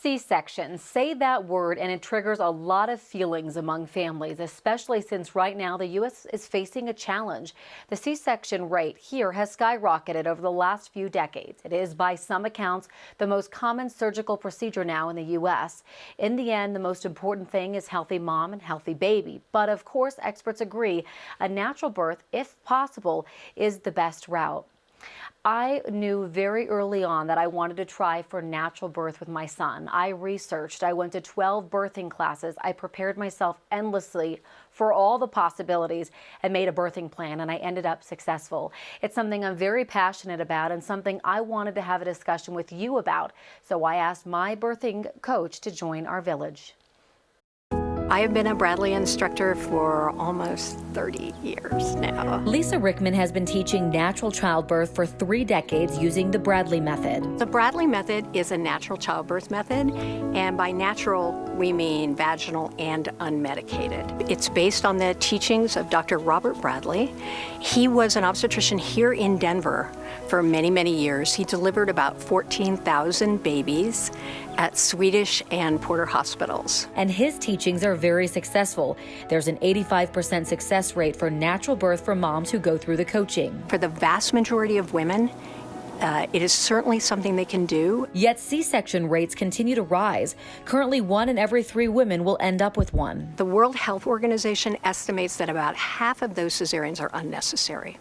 C-section. Say that word and it triggers a lot of feelings among families, especially since right now the U.S. is facing a challenge. The C-section rate here has skyrocketed over the last few decades. It is, by some accounts, the most common surgical procedure now in the U.S. In the end, the most important thing is healthy mom and healthy baby. But of course, experts agree a natural birth, if possible, is the best route. I knew very early on that I wanted to try for natural birth with my son. I researched, I went to 12 birthing classes, I prepared myself endlessly for all the possibilities and made a birthing plan, and I ended up successful. It's something I'm very passionate about and something I wanted to have a discussion with you about. So I asked my birthing coach to join our village. I have been a Bradley instructor for almost 30 years now. Lisa Ryckman has been teaching natural childbirth for 3 decades using the Bradley method. The Bradley method is a natural childbirth method, and by natural, we mean vaginal and unmedicated. It's based on the teachings of Dr. Robert Bradley. He was an obstetrician here in Denver for many, many years. He delivered about 14,000 babies at Swedish and Porter hospitals. And his teachings are very successful. There's an 85% success rate for natural birth for moms who go through the coaching. For the vast majority of women, it is certainly something they can do. Yet C-section rates continue to rise. Currently, 1 in every 3 women will end up with one. The World Health Organization estimates that about half of those cesareans are unnecessary.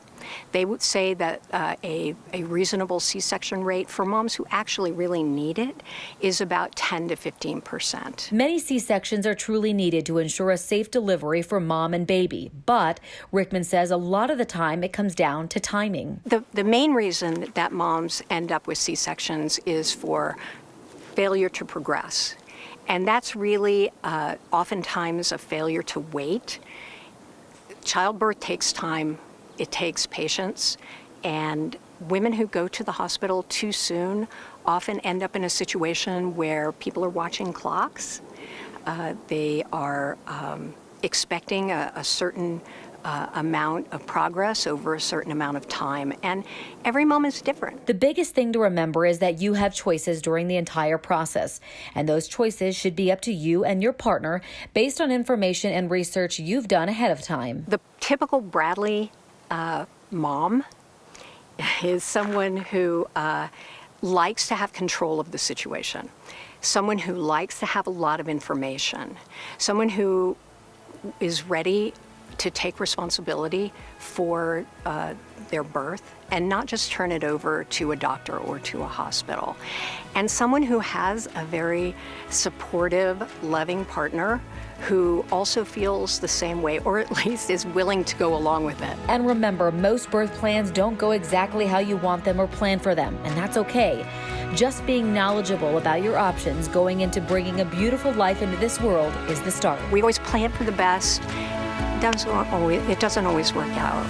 They would say that a reasonable C-section rate for moms who actually really need it is about 10 to 15%. Many C-sections are truly needed to ensure a safe delivery for mom and baby. But Ryckman says a lot of the time it comes down to timing. The main reason that moms end up with C-sections is for failure to progress. And that's really oftentimes a failure to wait. Childbirth takes time. It takes patience, and women who go to the hospital too soon often end up in a situation where people are watching clocks. They are expecting a certain amount of progress over a certain amount of time, and every mom is different. The biggest thing to remember is that you have choices during the entire process, and those choices should be up to you and your partner based on information and research you've done ahead of time. The typical Bradley mom is someone who likes to have control of the situation, someone who likes to have a lot of information, someone who is ready to take responsibility for their birth and not just turn it over to a doctor or to a hospital, and someone who has a very supportive, loving partner who also feels the same way, or at least is willing to go along with it. And remember, most birth plans don't go exactly how you want them or plan for them, and that's okay. Just being knowledgeable about your options going into bringing a beautiful life into this world is the start. We always plan for the best. It doesn't always work out.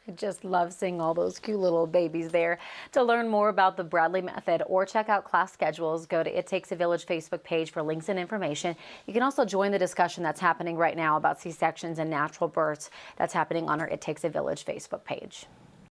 I just love seeing all those cute little babies there. To learn more about the Bradley method or check out class schedules, go to It Takes a Village Facebook page for links and information. You can also join the discussion that's happening right now about C-sections and natural births that's happening on our It Takes a Village Facebook page.